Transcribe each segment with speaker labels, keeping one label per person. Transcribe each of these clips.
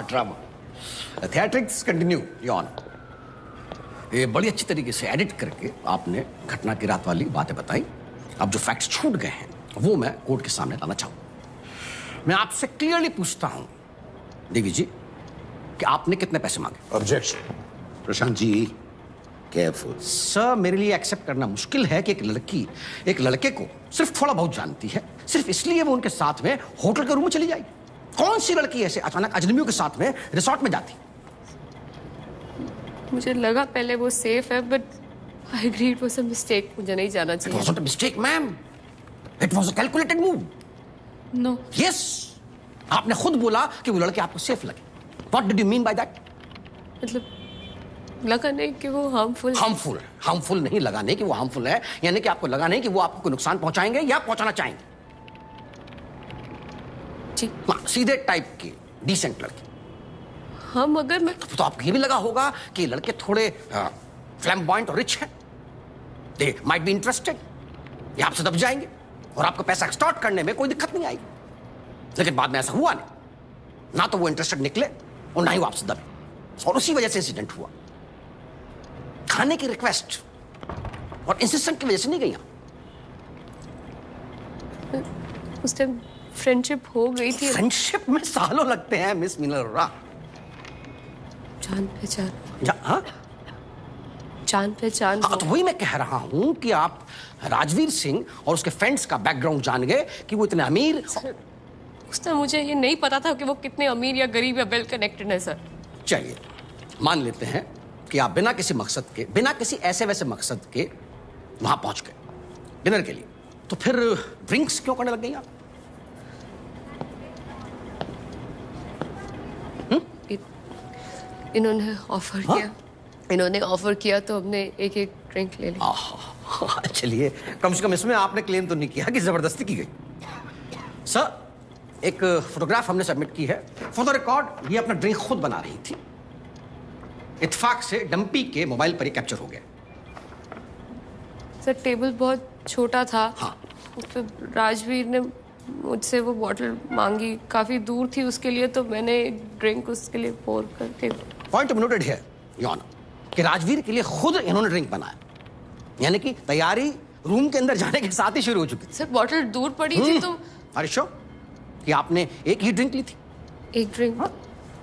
Speaker 1: Drama. Theatrics continue on. ये बड़ी अच्छी तरीके से एडिट करके आपने घटना की रात वाली बातें बताई। अब जो फैक्ट्स छूट गए हैं वो मैं कोर्ट के सामने लाना चाहूँ। मैं आपसे क्लियरली पूछता हूँ देवी जी कि आपने कितने पैसे मांगे?
Speaker 2: Objection. Prashant ji careful.
Speaker 1: Sir, मेरे लिए एक्सेप्ट करना मुश्किल है कि एक लड़की एक लड़के को सिर्फ थोड़ा बहुत जानती है, सिर्फ इसलिए वो उनके साथ में होटल के रूम में चली जाएगी। कौन सी लड़की ऐसे अचानक अजनबियों के साथ में रिसोर्ट में जाती?
Speaker 3: मुझे लगा पहले वो सेफ है, but I agree it was a mistake. मुझे नहीं जाना
Speaker 1: It
Speaker 3: चाहिए।
Speaker 1: wasn't a mistake, ma'am. It was a calculated move.
Speaker 3: No,
Speaker 1: Yes. आपने खुद बोला कि वो लड़के आपको सेफ लगे। What did you mean by that?
Speaker 3: मतलब लगा नहीं कि वो हार्मफुल।
Speaker 1: हार्मफुल नहीं, लगा नहीं कि वो हार्मफुल है, यानी कि आपको लगा नहीं कि वो आपको कोई नुकसान पहुंचाएंगे या पहुंचाना चाहेंगे।
Speaker 3: जी
Speaker 1: हाँ, सीधे टाइप की डिसेंट लड़के।
Speaker 3: हम अगर मैं
Speaker 1: तो आपको ये भी लगा होगा कि लड़के थोड़े फ्लैम्बॉयंट और रिच हैं, दे माइट बी इंटरेस्टेड, ये आपसे दब जाएंगे और आपको पैसा एक्सटॉर्ट करने में कोई दिक्कत नहीं आएगी। लेकिन बाद में ऐसा हुआ नहीं, ना तो वो इंटरेस्टेड निकले और ना ही वो आपसे दबे, और उसी वजह से इंसिडेंट हुआ। खाने की रिक्वेस्ट और इंसिस्टेंट की वजह से नहीं गई।
Speaker 3: उस टाइम फ्रेंडशिप हो गई थी।
Speaker 1: फ्रेंडशिप में सालों लगते हैं मिस मीनल अरोड़ा।
Speaker 3: जान पहचान
Speaker 1: हाँ,
Speaker 3: हो।
Speaker 1: तो वही मैं कह रहा हूं कि आप राजवीर सिंह और उसके फ्रेंड्स का बैकग्राउंड जान गए कि वो इतने अमीर।
Speaker 3: उस टाइम मुझे ये नहीं पता था कि वो कितने अमीर या गरीब या वेल कनेक्टेड है सर।
Speaker 1: चलिए मान लेते हैं कि आप बिना किसी मकसद के, बिना किसी ऐसे वैसे मकसद के वहां पहुंच गए डिनर के लिए, तो फिर ड्रिंक्स क्यों करने लग गई आप?
Speaker 3: इन्होंने ऑफर
Speaker 1: हाँ?
Speaker 3: किया, इन्होंने ऑफर किया तो हमने एक एक ड्रिंक ले ली।
Speaker 1: चलिए, कम से कम इसमें आपने क्लेम तो नहीं किया कि जबरदस्ती की गई। सर, एक फोटोग्राफ हमने सबमिट की है फॉर द रिकॉर्ड। ये अपना ड्रिंक खुद बना रही थी, इत्तेफाक से डंपी के मोबाइल पर ही कैप्चर हो गया।
Speaker 3: सर टेबल बहुत छोटा था।
Speaker 1: हाँ।
Speaker 3: उस पे राजवीर ने मुझसे वो बॉटल मांगी, काफी दूर थी उसके लिए, तो मैंने ड्रिंक उसके लिए पोर करके।
Speaker 1: Point to be noted here your honour कि राजवीर के लिए खुद इन्होंने ड्रिंक बनाया, यानी कि तैयारी रूम के अंदर जाने के साथ ही शुरू हो चुकी थी।
Speaker 3: सर बॉटल दूर पड़ी थी तो
Speaker 1: अरे श्योर कि आपने एक ही ड्रिंक ली थी?
Speaker 3: एक ड्रिंक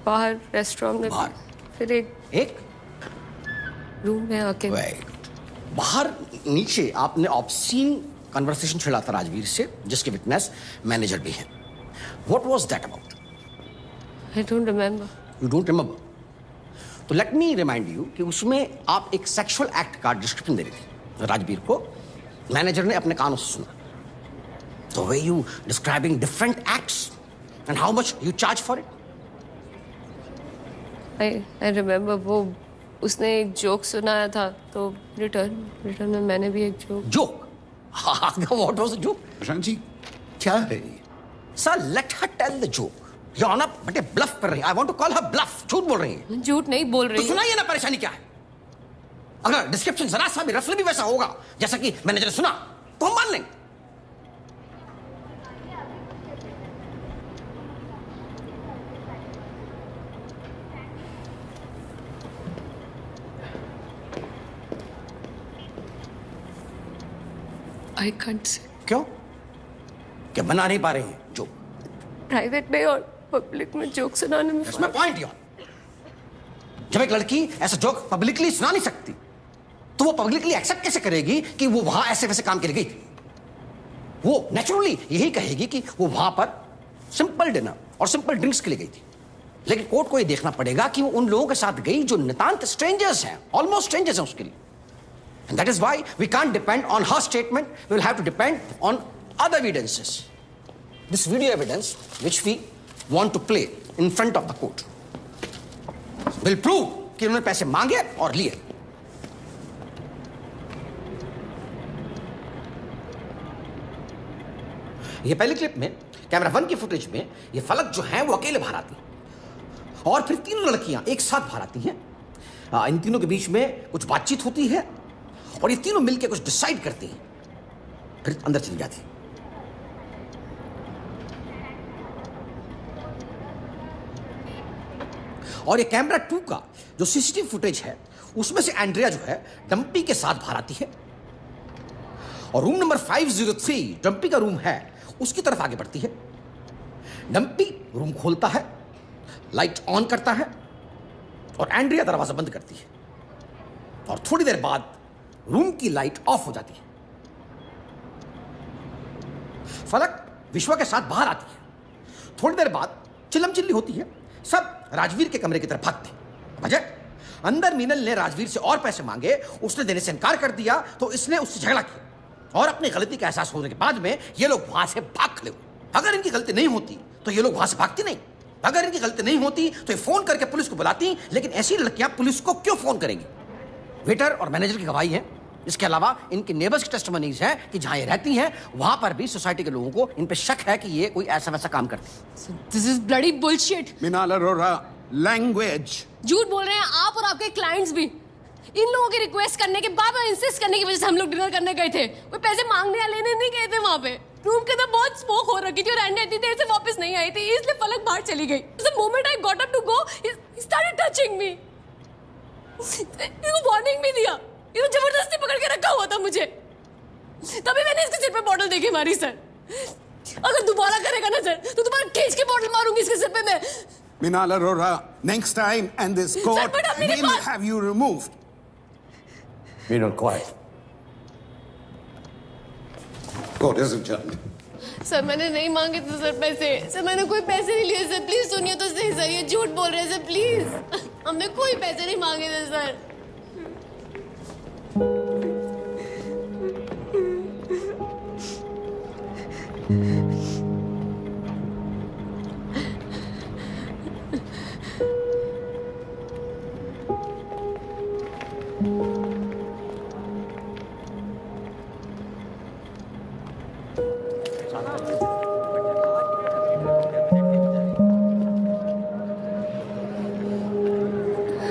Speaker 3: बाहर रेस्टोरेंट में,
Speaker 1: बाहर?
Speaker 3: फिर एक रूम में आके।
Speaker 1: बाहर नीचे आपने ऑब्सीन कन्वर्सेशन छेड़ा था राजवीर से, जिसके विटनेस मैनेजर भी हैं। What was that about?
Speaker 3: I don't remember.
Speaker 1: You don't remember? तो लेट मी रिमाइंड यू कि उसमें आप एक सेक्सुअल एक्ट का डिस्क्रिप्शन दे रही थी राजवीर को। मैनेजर ने अपने कानों से सुना। तो way you describing different acts and how much you charge for it?
Speaker 3: I remember वो उसने एक जोक सुनाया था, तो रिटर्न में मैंने भी एक joke.
Speaker 1: What was the joke?
Speaker 2: Prashant ji क्या है ये?
Speaker 1: Sir, let her tell the joke. Your honour, बटे ब्लफ कर रही है। I want to call her bluff. झूठ बोल रही है।
Speaker 3: झूठ नहीं बोल
Speaker 1: तो
Speaker 3: रही।
Speaker 1: सुनाइए ना, परेशानी क्या है? अगर डिस्क्रिप्शन जरा सा भी रफली भी वैसा होगा जैसा कि मैनेजर ने सुना, तो हम मान लेंगे।
Speaker 3: I can't say.
Speaker 1: क्यों? क्या बना नहीं पा रही हैं जोक?
Speaker 3: प्राइवेट में और पब्लिक में जोक सुनाने में
Speaker 1: इसमें पॉइंट योर। जब एक लड़की ऐसा जोक पब्लिकली सुना नहीं सकती, तो वो पब्लिकली एक्सेप्ट कैसे करेगी कि वो वहां ऐसे वैसे काम के लिए गई थी? वो नेचुरली यही कहेगी कि वो वहां पर सिंपल डिनर और सिंपल ड्रिंक्स के लिए गई थी। लेकिन कोर्ट को ये देखना पड़ेगा कि वो उन लोगों के साथ गई जो नितांत स्ट्रेंजर्स हैं, ऑलमोस्ट स्ट्रेंजर्स हैं उसके लिए। And that is why we can't depend on her statement. We will have to depend on other evidences. This video evidence, which we want to play in front of the court, will prove कि उन्होंने पैसे मांगे और लिए। ये पहली clip में camera 1 की फुटेज में ये फलक जो है वो अकेले बाहर आती है और फिर तीनों लड़कियां एक साथ बाहर आती हैं। इन तीनों के बीच में कुछ बातचीत होती है और ये तीनों मिलकर कुछ डिसाइड करती हैं, फिर अंदर चली जाती। और ये कैमरा 2 का जो सीसीटीवी फुटेज है उसमें से एंड्रिया जो है डंपी के साथ बाहर आती है और रूम नंबर 503 डंपी का रूम है उसकी तरफ आगे बढ़ती है। डंपी रूम खोलता है, लाइट ऑन करता है और एंड्रिया दरवाजा बंद करती है और थोड़ी देर बाद रूम की लाइट ऑफ हो जाती है। फलक विश्वा के साथ बाहर आती है। थोड़ी देर बाद चिल्लम चिल्ली होती है, सब राजवीर के कमरे की तरफ भागते हैं। वजह अंदर मीनल ने राजवीर से और पैसे मांगे, उसने देने से इनकार कर दिया तो इसने उससे झगड़ा किया और अपनी गलती का एहसास होने के बाद में ये लोग वहां से भाग खड़े हुए। अगर इनकी गलती नहीं होती तो ये लोग वहां से भागती नहीं, अगर इनकी गलती नहीं होती तो ये फोन करके पुलिस को बुलाती, लेकिन ऐसी लड़कियां पुलिस को क्यों फोन करेंगी? वेटर और मैनेजर की गवाही है, इसके अलावा इनके नेबर्स की टेस्टिमनीज है कि जहां ये रहती हैं वहां पर भी सोसाइटी के लोगों को इन पे शक है कि ये कोई ऐसा वैसा काम करती है।
Speaker 3: This is bloody bullshit.
Speaker 2: Minal Arora, language.
Speaker 3: झूठ बोल रहे हैं आप और आपके क्लाइंट्स भी। इन लोगों की रिक्वेस्ट करने के बाद और इंसिस्ट करने की वजह से हम लोग डिनर करने गए थे। कोई पैसे मांगने या लेने नहीं गए थे। वहां पे रूम के अंदर बहुत स्मोक हो रखी थी और एंडी इतनी देर से वापस नहीं आई थी, इसलिए फलक बाहर चली गई। The moment I got up to go, he started touching me. इसको वार्निंग भी दिया, ये तो जबरदस्ती पकड़ के रखा हुआ था मुझे। तभी मैंने इसके सिर पे बॉटल देखी मारी। सर अगर दोबारा करेगा ना सर तो दोबारा खींच के बॉटल मारूंगी इसके सिर पे मैं।
Speaker 2: Minal Arora, next time and this court
Speaker 3: but I'm
Speaker 2: will have you removed.
Speaker 1: Meenal, quiet.
Speaker 2: Court is adjourned.
Speaker 3: Sir मैंने नहीं मांगे थे सर पैसे। सर मैंने कोई पैसे नहीं लिए सर, प्लीज सुनिए तो सही सर, ये झूठ बोल रहे हैं सर प्लीज। हमने कोई पैसे नहीं मांगे थे सर।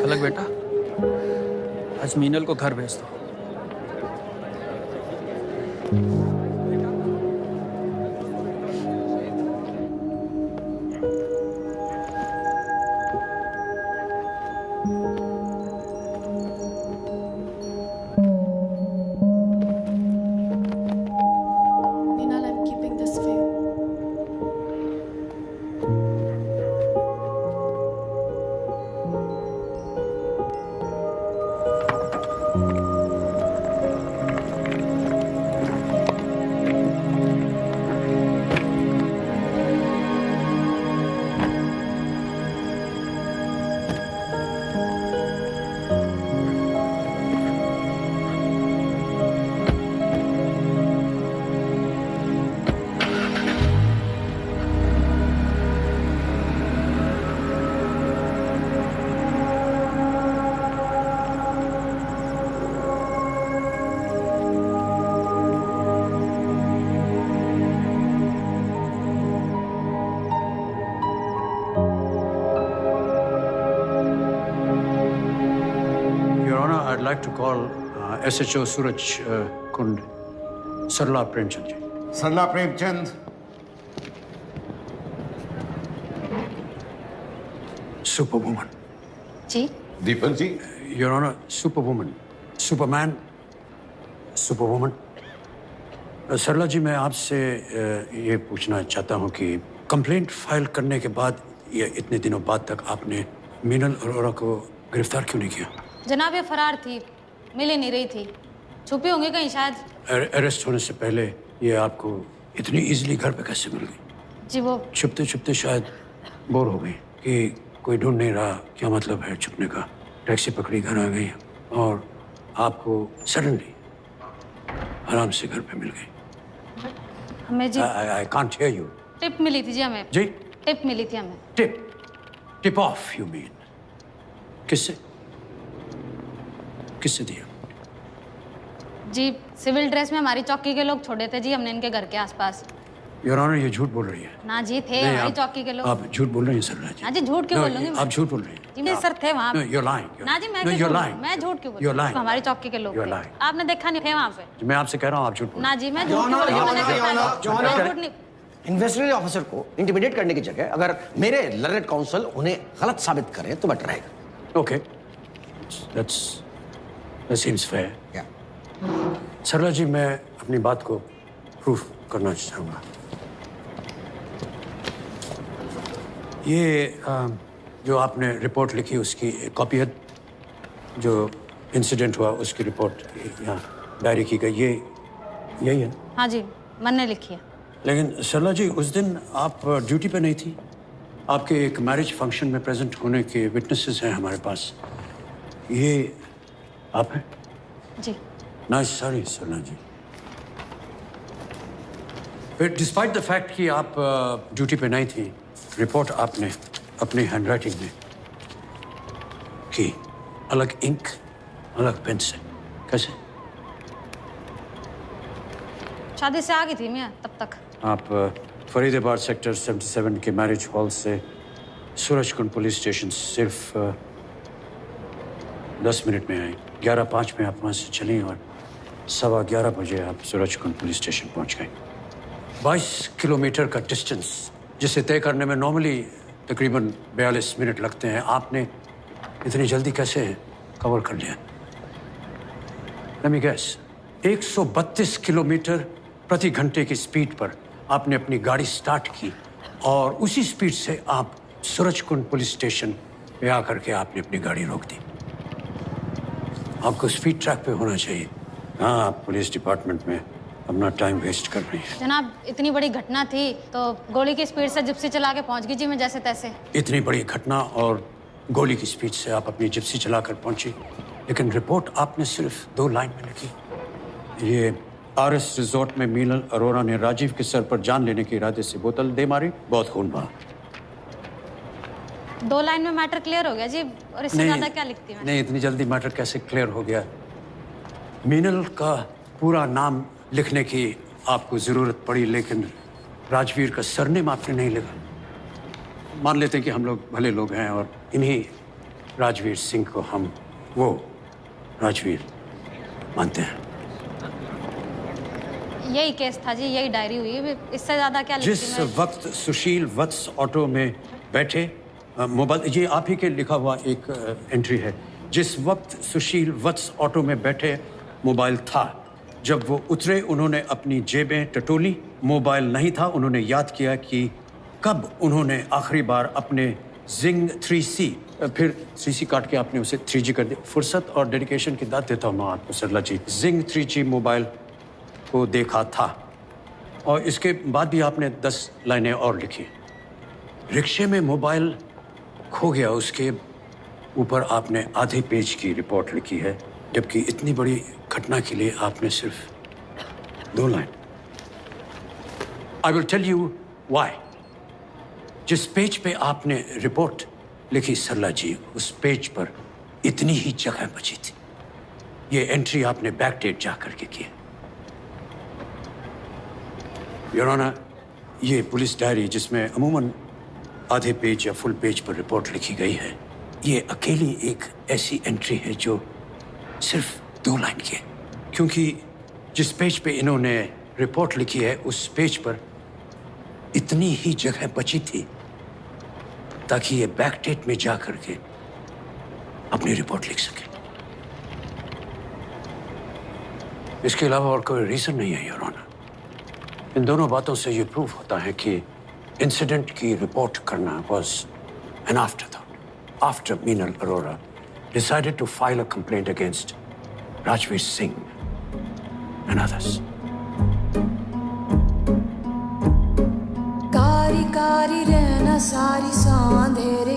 Speaker 4: अलग बेटा, आज मीनल को घर भेज दो।
Speaker 3: Meenal, I'm keeping this for you.
Speaker 4: I'd like to call SHO Suraj Kund, Sarla Premchand ji.
Speaker 2: Sarla Premchand.
Speaker 4: Superwoman.
Speaker 5: Ji
Speaker 2: Deepak ji.
Speaker 4: Your Honor, Superwoman. Superman, Superwoman. सरला जी, मैं आपसे ये पूछना चाहता हूँ कि कंप्लेंट फाइल करने के बाद ये इतने दिनों बाद तक आपने मीनल अरोरा को गिरफ्तार क्यों नहीं किया?
Speaker 5: जनाब ये फरार थी, मिल ही नहीं रही थी, छुपी होंगी कहीं शायद।
Speaker 4: अरेस्ट होने से पहले ये आपको इतनी इजीली घर पे कैसे मिल गई?
Speaker 5: जी वो
Speaker 4: छुपते छुपते शायद बोर हो गई कि कोई ढूंढ नहीं रहा, क्या मतलब है छुपने का। टैक्सी पकड़ी, घर आ गई और आपको सडनली आराम से घर पे मिल गई।
Speaker 5: हमें जी
Speaker 4: I can't hear you.
Speaker 5: Tip मिली थी जी हमें।
Speaker 4: जी
Speaker 5: टिप मिली थी हमें।
Speaker 4: Tip off you mean? किससे किससे दिया?
Speaker 5: जी सिविल ड्रेस में हमारी चौकी के लोग छोड़े थे जी हमने इनके घर के आसपास।
Speaker 4: योर ऑनर, ये झूठ बोल रही है।
Speaker 5: ना जी थे
Speaker 4: नहीं,
Speaker 5: हमारी
Speaker 4: आप-
Speaker 5: चौकी के लोग।
Speaker 4: आप झूठ बोल रही हैं सरला जी।
Speaker 5: ना जी झूठ क्यों
Speaker 4: No,
Speaker 5: बोलूंगी मैं?
Speaker 4: आप झूठ बोल रही हैं।
Speaker 5: जी नहीं सर थे वहाँ।
Speaker 4: No, you're lying.
Speaker 5: ना जी मैं
Speaker 4: No,
Speaker 5: क्यों
Speaker 4: you're
Speaker 5: बोलूं?
Speaker 4: lying.
Speaker 5: मैं झूठ क्यों
Speaker 4: You're lying.
Speaker 5: बोलूं? हमारी चौकी के लोग
Speaker 4: You're
Speaker 5: थे।
Speaker 4: lying.
Speaker 5: आपने देखा नहीं थे वहाँ पे?
Speaker 4: मैं आपसे कह रहा हूँ आप झूठ बोल
Speaker 5: ना
Speaker 4: रही
Speaker 5: जी मैं झूठ क्यों बोलूं? मैंने देखा नहीं। मैं झूठ नहीं।
Speaker 1: इन्वेस्टिगेटिव ऑफिसर को इंटिमिडेट करने की जगह अगर मेरे लर्नेड काउंसिल उन्हें गलत साबित करे तो बेटर रहेगा।
Speaker 4: Okay, that seems fair.
Speaker 1: या
Speaker 4: सरला जी, मैं अपनी बात को प्रूफ करना चाहूँगा। ये जो आपने रिपोर्ट लिखी उसकी कॉपी है, जो इंसिडेंट हुआ उसकी रिपोर्ट यहाँ डायरी की गई, ये यही है?
Speaker 5: हाँ जी, मैंने लिखी है।
Speaker 4: लेकिन सरला जी, उस दिन आप ड्यूटी पे नहीं थी। आपके एक मैरिज फंक्शन में प्रेजेंट होने के विटनेसेस हैं हमारे पास। ये आप हैं?
Speaker 5: जी।
Speaker 4: नाइस, सॉरी सरला जी। फिर डिस्पाइट द फैक्ट कि आप ड्यूटी पे नहीं थी, रिपोर्ट आपने अपनी हैंडराइटिंग में की, अलग इंक अलग पेन से। कैसे?
Speaker 5: शादी से आ गई थी मैं तब तक।
Speaker 4: आप फरीदाबाद सेक्टर 77 के मैरिज हॉल से सूरजकुंड पुलिस स्टेशन सिर्फ 10 मिनट में आए। 11:05 में आप वहाँ से चली और 11:15 बजे आप सूरजकुंड पुलिस स्टेशन पहुँच गए। 22 किलोमीटर का डिस्टेंस जिसे तय करने में नॉर्मली तकरीबन 42 मिनट लगते हैं, आपने इतनी जल्दी कैसे कवर कर लिया? Let me guess, 132 किलोमीटर प्रति घंटे की स्पीड पर आपने अपनी गाड़ी स्टार्ट की और उसी स्पीड से आप सूरजकुंड पुलिस स्टेशन पे आकर के आपने अपनी गाड़ी रोक दी। आपको स्पीड ट्रैक पे होना चाहिए। हाँ, आप पुलिस डिपार्टमेंट में अपना टाइम वेस्ट कर रही हैं।
Speaker 5: जनाब, इतनी बड़ी घटना थी तो गोली की स्पीड से जिप्सी चला के पहुंच गई जी मैं जैसे तैसे।
Speaker 4: इतनी बड़ी घटना और गोली की स्पीड से आप अपनी जिप्सी चलाकर पहुंची, लेकिन रिपोर्ट आपने सिर्फ 2 लाइन में लिखी। ये आरएस रिजॉर्ट में मीनल अरोरा ने राजीव के सर पर जान लेने के इरादे से बोतल दे मारी, बहुत खून बहा।
Speaker 5: 2 लाइन में मैटर क्लियर हो गया जी, और इससे ज्यादा क्या लिखती मैं?
Speaker 4: नहीं, इतनी जल्दी मैटर कैसे क्लियर हो गया? मीनल का पूरा नाम लिखने की आपको जरूरत पड़ी, लेकिन राजवीर का सरनेम आपने नहीं लिखा। मान लेते हैं कि हम लोग भले लोग हैं और इन्हीं राजवीर सिंह को हम वो राजवीर मानते हैं।
Speaker 5: यही केस था जी, यही डायरी हुई है, इससे ज्यादा क्या लिखती
Speaker 4: जिस
Speaker 5: मैं?
Speaker 4: वक्त सुशील वत्स ऑटो में बैठे, मोबाइल, ये आप ही के लिखा हुआ एक एंट्री है। जिस वक्त सुशील वत्स ऑटो में बैठे मोबाइल था, जब वो उतरे उन्होंने अपनी जेबें टटोली, मोबाइल नहीं था। उन्होंने याद किया कि कब उन्होंने आखिरी बार अपने जिंग 3C, फिर 3C काट के आपने उसे 3G कर दिया। फुर्सत और डेडिकेशन की दाद देता हूँ मैं आपको सरला जी। जिंग 3G मोबाइल को देखा था और इसके बाद भी आपने 10 लाइनें और लिखी। रिक्शे में मोबाइल खो गया, उसके ऊपर आपने आधे पेज की रिपोर्ट लिखी है, जबकि इतनी बड़ी घटना के लिए आपने सिर्फ 2 line. I will tell you why. जिस पेज पे आपने रिपोर्ट लिखी सरला जी, उस पेज पर इतनी ही जगह बची थी। ये एंट्री आपने बैक डेट जा करके की है। योर ऑनर, ये पुलिस डायरी जिसमें अमूमन आधे पेज या फुल पेज पर रिपोर्ट लिखी गई है, ये अकेली एक ऐसी एंट्री है जो सिर्फ 2 लाइन की है, क्योंकि जिस पेज पे इन्होंने रिपोर्ट लिखी है उस पेज पर इतनी ही जगह बची थी ताकि ये बैक डेट में जा करके अपनी रिपोर्ट लिख सके। इसके अलावा और कोई रीजन नहीं है योर ऑनर। इन दोनों बातों से ये प्रूफ होता है कि इंसिडेंट की रिपोर्ट करना was an afterthought after Meenal Arora decided to file a complaint against Rajveer Singh and others.
Speaker 6: कारी कारी रहना सारी सांधेरे